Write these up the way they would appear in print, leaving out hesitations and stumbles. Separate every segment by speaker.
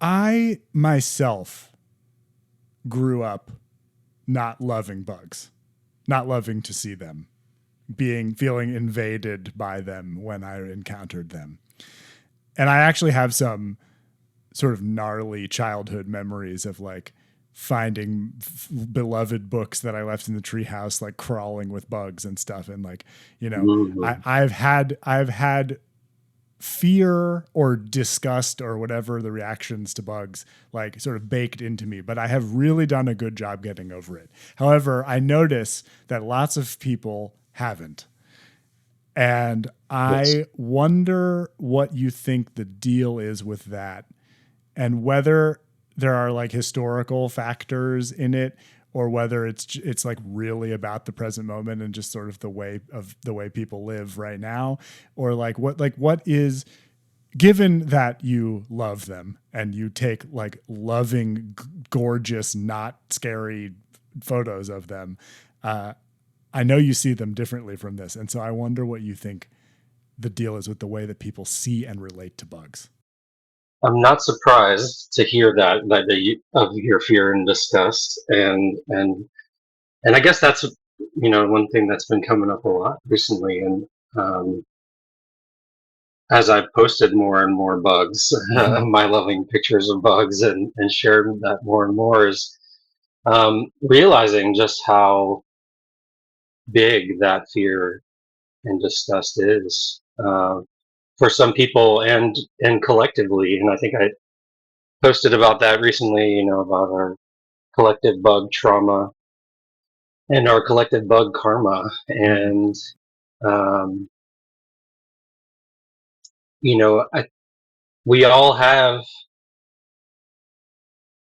Speaker 1: I myself grew up not loving bugs, not loving to see them, feeling invaded by them when I encountered them. And I actually have some sort of gnarly childhood memories of like finding beloved books that I left in the treehouse, like crawling with bugs and stuff. And like, you know, I've had fear or disgust or whatever the reactions to bugs like sort of baked into me, but I have really done a good job getting over it. However, I notice that lots of people haven't. And I wonder what you think the deal is with that, and whether there are like historical factors in it, or whether it's like really about the present moment and just sort of the way people live right now, or what is, given that you love them and you take like loving, gorgeous, not scary photos of them. I know you see them differently from this. And so I wonder what you think the deal is with the way that people see and relate to bugs.
Speaker 2: I'm not surprised to hear that of your fear and disgust, and I guess that's one thing that's been coming up a lot recently, and as I've posted more and more bugs, my loving pictures of bugs, and shared that more and more, is realizing just how big that fear and disgust is for some people and collectively. And I think I posted about that recently, about our collective bug trauma and our collective bug karma. And, um, we all have,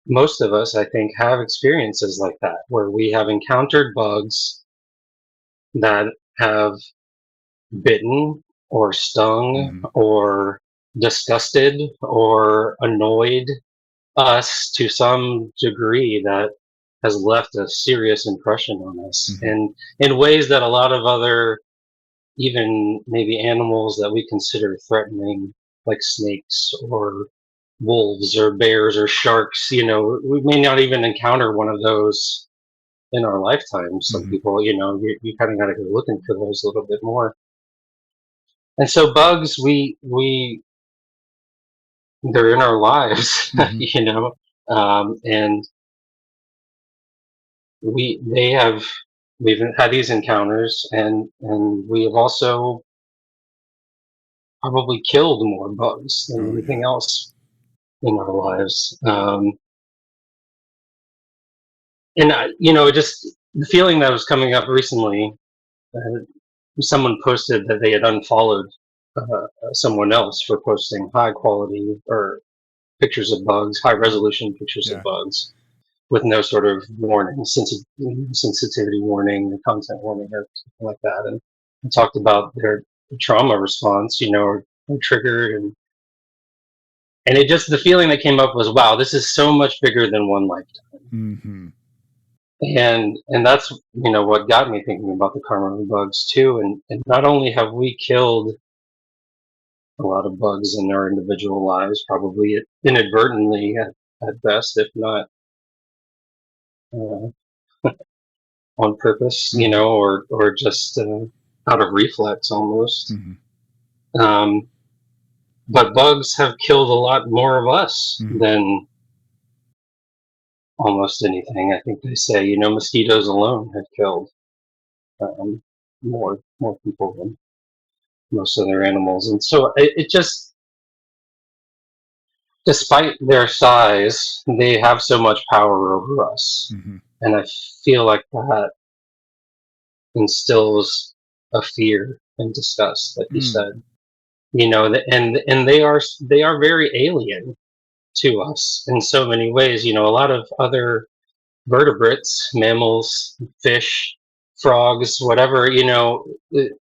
Speaker 2: most of us, I think, have experiences like that, where we have encountered bugs that have bitten or stung or disgusted or annoyed us to some degree that has left a serious impression on us, and in ways that a lot of other, even maybe animals that we consider threatening, like snakes or wolves or bears or sharks, we may not even encounter one of those in our lifetime. Some people, you kind of got to go looking for those a little bit more. And so bugs, they're in our lives, and we've had these encounters, and we have also probably killed more bugs than anything else in our lives. And just the feeling that was coming up recently, someone posted that they had unfollowed someone else for posting high quality or pictures of bugs, high resolution pictures of bugs, with no sort of warning, sensitivity warning, or content warning, or something like that. And I talked about their trauma response, or triggered, and it just, the feeling that came up was, wow, this is so much bigger than one lifetime. And that's what got me thinking about the karma of bugs too. And not only have we killed a lot of bugs in our individual lives, probably inadvertently at best, if not on purpose, or just out of reflex almost. But bugs have killed a lot more of us than almost anything. I think they say, mosquitoes alone have killed more people than most other animals. And so it just, despite their size, they have so much power over us. And I feel like that instills a fear and disgust, like you said, and they are very alien to us in so many ways. A lot of other vertebrates, mammals, fish, frogs, whatever,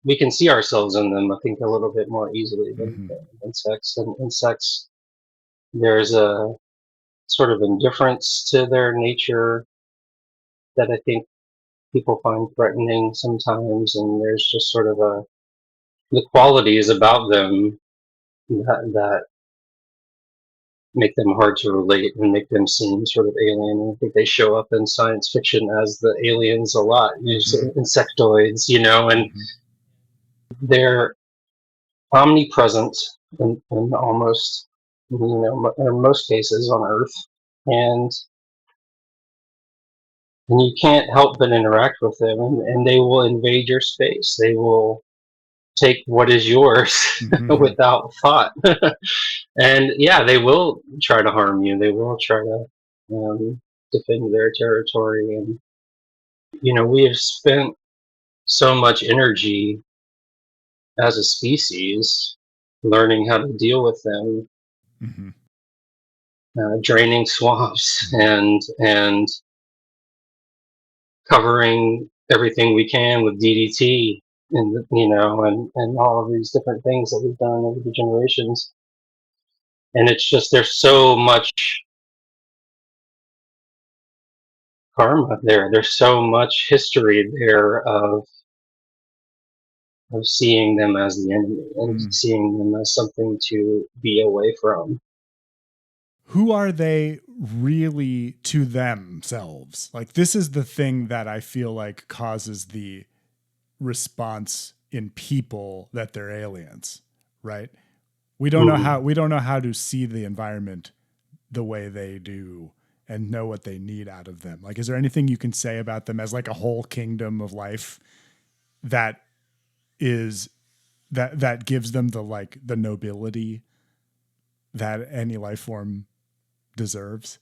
Speaker 2: we can see ourselves in them, I think, a little bit more easily than insects. And insects, there's a sort of indifference to their nature that I think people find threatening sometimes, and there's just sort of the qualities about them that make them hard to relate and make them seem sort of alien. I think they show up in science fiction as the aliens a lot, usually insectoids, and they're omnipresent in almost, in most cases on Earth, and you can't help but interact with them, and they will invade your space. They will take what is yours without thought. And yeah, they will try to harm you. They will try to defend their territory. And, we have spent so much energy as a species learning how to deal with them, draining swamps and covering everything we can with DDT, and and all of these different things that we've done over the generations. And it's just, there's so much karma there. There's so much history there of seeing them as the enemy and seeing them as something to be away from.
Speaker 1: Who are they really to themselves? Like, this is the thing that I feel like causes the response in people that they're aliens, right? We don't know how to see the environment the way they do and know what they need out of them. Like, is there anything you can say about them as like a whole kingdom of life that is that gives them the nobility that any life form deserves?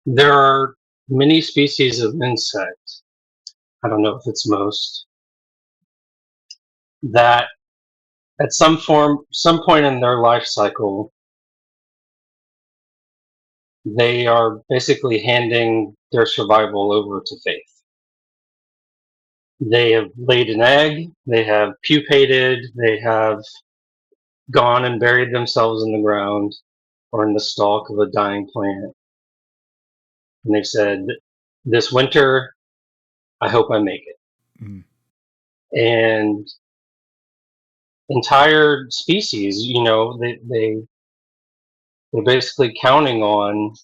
Speaker 2: There are many species of insect, I don't know if it's most, that at some point in their life cycle, they are basically handing their survival over to faith. They have laid an egg, they have pupated, they have gone and buried themselves in the ground or in the stalk of a dying plant. And they've said, this winter, I hope I make it. And entire species, they're basically counting on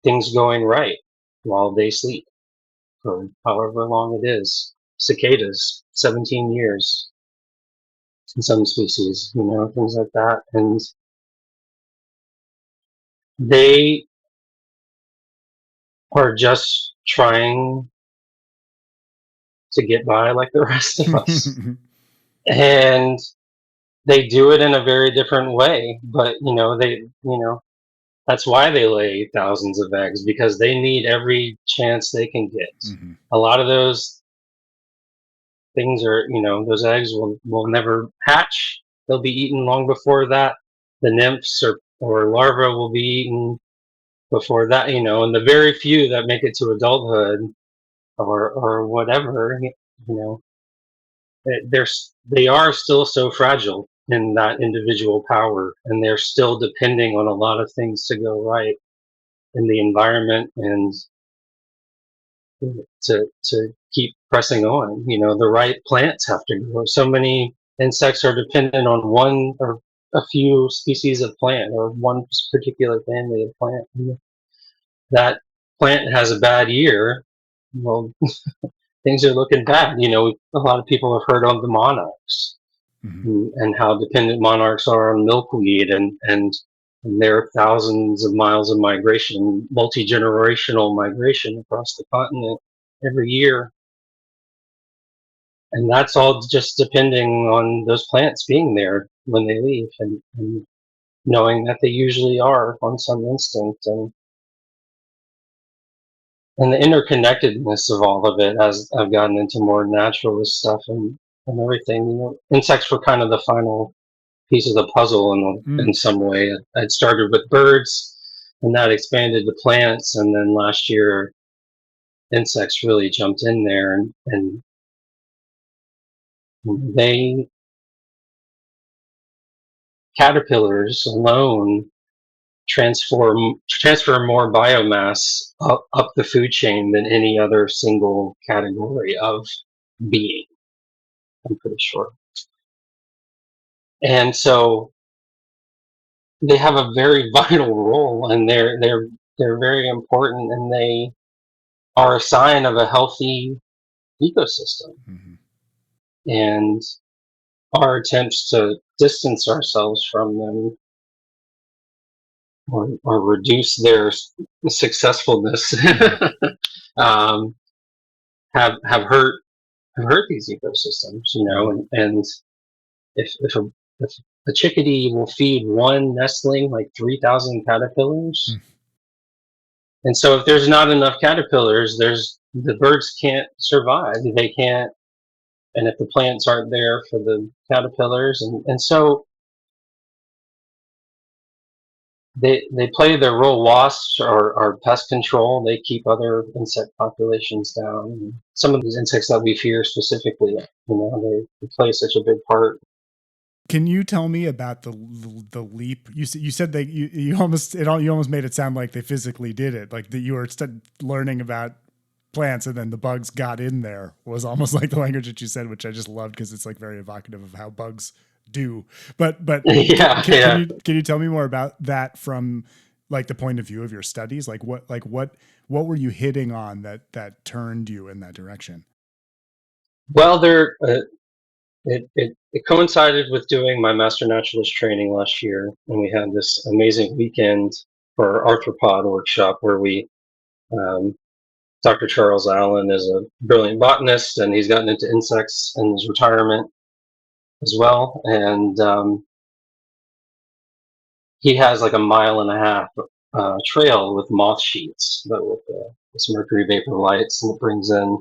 Speaker 2: things going right while they sleep for however long it is. Cicadas, 17 years in some species, things like that. And they are just trying to get by like the rest of us. And they do it in a very different way, but that's why they lay thousands of eggs, because they need every chance they can get. A lot of those things are, those eggs will never hatch. They'll be eaten long before that. The nymphs or larvae will be eaten before that, and the very few that make it to adulthood or whatever, they are still so fragile in that individual power, and they're still depending on a lot of things to go right in the environment and to keep pressing on. The right plants have to grow. So many insects are dependent on one or a few species of plant or one particular family of plant. That plant has a bad year, well, things are looking bad. A lot of people have heard of the monarchs and how dependent monarchs are on milkweed, and there are thousands of miles of migration, multi-generational migration across the continent every year. And that's all just depending on those plants being there when they leave, and knowing that they usually are on some instinct. And the interconnectedness of all of it, as I've gotten into more naturalist stuff and everything, insects were kind of the final piece of the puzzle in some way. I'd started with birds, and that expanded to plants, and then last year, insects really jumped in there, and they, caterpillars alone, transfer more biomass up the food chain than any other single category of being, I'm pretty sure. And so they have a very vital role, and they're very important, and they are a sign of a healthy ecosystem.
Speaker 1: Mm-hmm.
Speaker 2: And our attempts to distance ourselves from them, or reduce their successfulness, um, have hurt these ecosystems, and if a chickadee will feed one nestling like 3,000 caterpillars,
Speaker 1: Mm.
Speaker 2: and so if there's not enough caterpillars, the birds can't survive. They can't, and if the plants aren't there for the caterpillars, and so they play their role. Wasps are pest control. They keep other insect populations down. Some of these insects that we fear specifically, they play such a big part.
Speaker 1: Can you tell me about the leap? You said that you almost made it sound like they physically did it, like that you were learning about plants and then the bugs got in there, was almost like the language that you said, which I just loved because it's like very evocative of how bugs do. But
Speaker 2: Yeah, yeah.
Speaker 1: can you tell me more about that from like the point of view of your studies? What were you hitting on that turned you in that direction?
Speaker 2: Well, it coincided with doing my master naturalist training last year, and we had this amazing weekend for our arthropod workshop where we Dr. Charles Allen is a brilliant botanist, and he's gotten into insects in his retirement as well. And he has like a mile and a half trail with moth sheets, but with this mercury vapor lights, and it brings in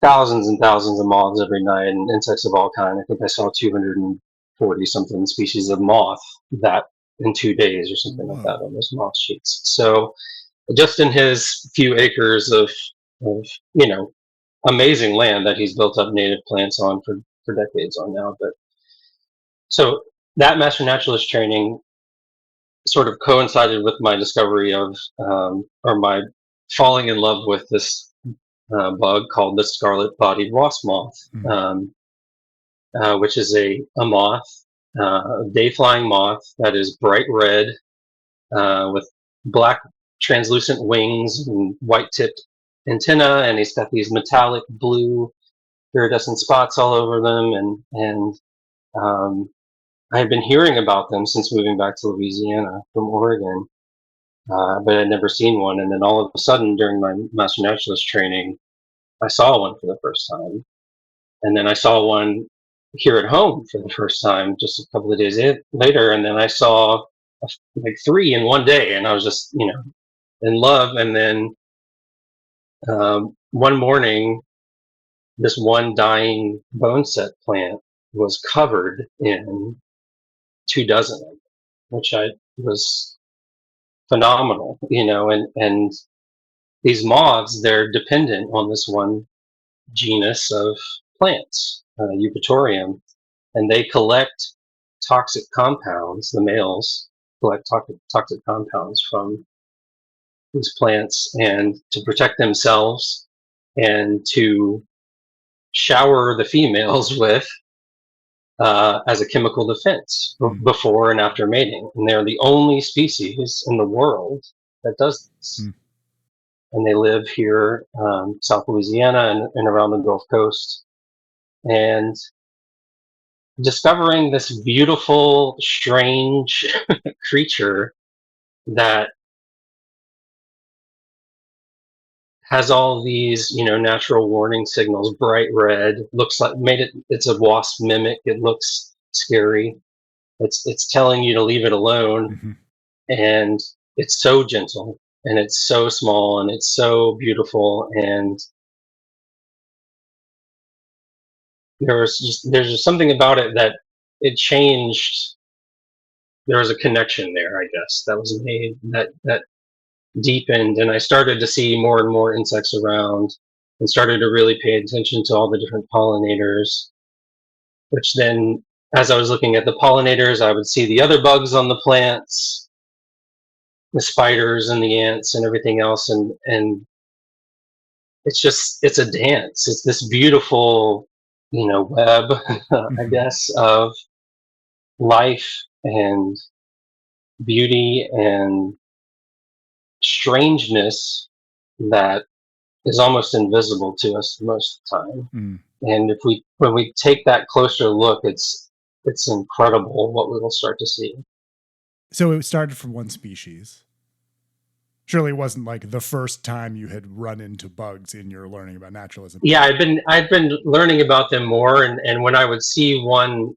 Speaker 2: thousands and thousands of moths every night, and insects of all kinds. I think I saw 240 something species of moth that in 2 days or something like that
Speaker 1: Whoa.
Speaker 2: on those moth sheets. So just in his few acres of amazing land that he's built up native plants on for decades on now. But so that master naturalist training sort of coincided with my discovery of or my falling in love with this bug called the scarlet-bodied wasp moth,
Speaker 1: Mm.
Speaker 2: which is a moth, a day-flying moth that is bright red with black translucent wings and white-tipped antenna, and he's got these metallic blue iridescent spots all over them, and um, I had been hearing about them since moving back to Louisiana from Oregon, but I'd never seen one. And then all of a sudden, during my master naturalist training, I saw one for the first time, and then I saw one here at home for the first time just a couple of days later, and then I saw like three in one day, and I was just in love. And then one morning, this one dying boneset plant was covered in 2 dozen of them, which I was phenomenal, and these moths, they're dependent on this one genus of plants, Eupatorium, and they collect toxic compounds. The males collect toxic compounds from these plants, and to protect themselves and to shower the females with as a chemical defense before and after mating. And they're the only species in the world that does this.
Speaker 1: Mm.
Speaker 2: And they live here, South Louisiana and around the Gulf Coast. And discovering this beautiful, strange creature that has all these, natural warning signals, bright red, looks like it's a wasp mimic. It looks scary. It's telling you to leave it alone.
Speaker 1: Mm-hmm.
Speaker 2: And it's so gentle, and it's so small, and it's so beautiful. And there's just something about it that it changed. There was a connection there, I guess, that was made, that deepened, and I started to see more and more insects around, and started to really pay attention to all the different pollinators. Which then, as I was looking at the pollinators, I would see the other bugs on the plants, the spiders and the ants and everything else, and it's a dance. It's this beautiful, web, I guess, of life and beauty and strangeness that is almost invisible to us most of the time.
Speaker 1: Mm.
Speaker 2: And when we take that closer look, it's incredible what we will start to see.
Speaker 1: So it started from one species. Surely it wasn't like the first time you had run into bugs in your learning about naturalism.
Speaker 2: Yeah, I've been learning about them more, and when I would see one,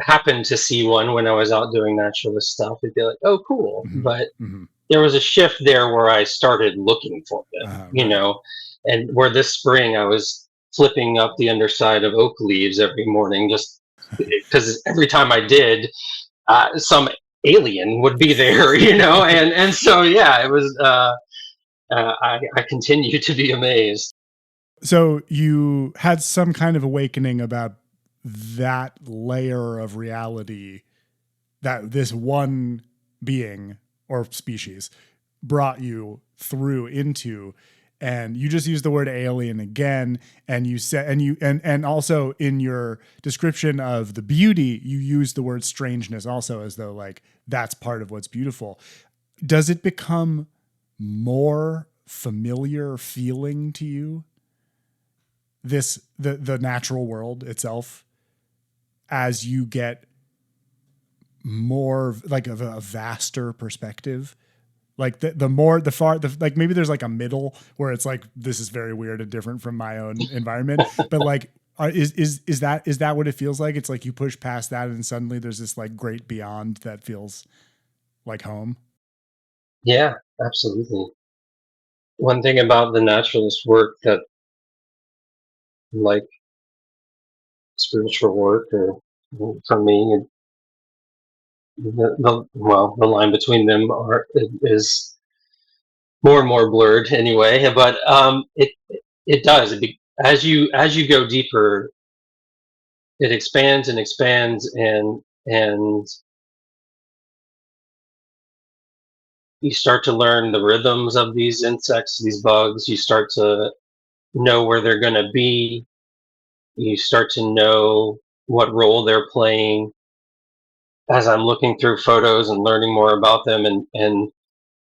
Speaker 2: happen to see one when I was out doing naturalist stuff, it'd be like, oh, cool.
Speaker 1: Mhm.
Speaker 2: But
Speaker 1: Mhm.
Speaker 2: there was a shift there where I started looking for them, you
Speaker 1: Right.
Speaker 2: know, and where this spring I was flipping up the underside of oak leaves every morning, just because every time I did, some alien would be there, you know, and so yeah, it was. I continue to be amazed.
Speaker 1: So you had some kind of awakening about that layer of reality that this one being or species brought you through into, and you just used the word alien again, and you said, and also in your description of the beauty you used the word strangeness also, as though like that's part of what's beautiful. Does it become more familiar feeling to you, this the natural world itself, as you get more like of a vaster perspective? Like the more the far the like maybe there's like a middle where it's like this is very weird and different from my own environment, but like is that what it feels like? It's like you push past that and suddenly there's this like great beyond that feels like home.
Speaker 2: Yeah, absolutely. One thing about the naturalist work that, like spiritual work, or for me, the line between them is more and more blurred anyway. But it does. As you go deeper, it expands and expands, and you start to learn the rhythms of these insects, these bugs. You start to know where they're going to be. You start to know what role they're playing. As I'm looking through photos and learning more about them, and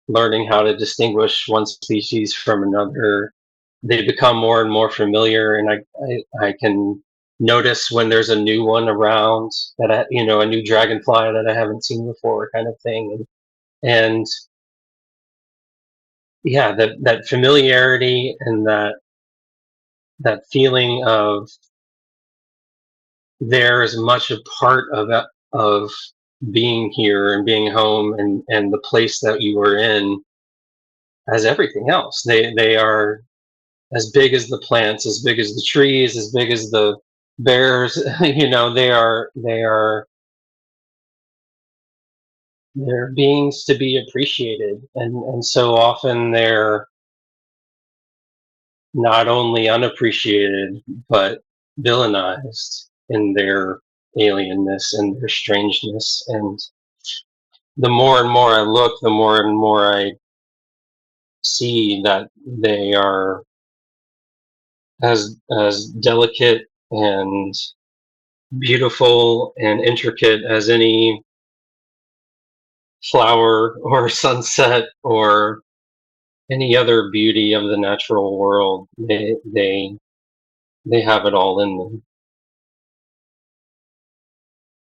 Speaker 2: learning how to distinguish one species from another, they become more and more familiar, and I can notice when there's a new one around that a new dragonfly that I haven't seen before, kind of thing. And yeah, that familiarity and that feeling of there is much a part of being here and being home, and the place that you are in as everything else. They are as big as the plants, as big as the trees, as big as the bears. They're beings to be appreciated, and so often they're not only unappreciated but villainized in their alienness and their strangeness. And the more and more I look, the more and more I see that they are as delicate and beautiful and intricate as any flower or sunset or any other beauty of the natural world. They have it all in them.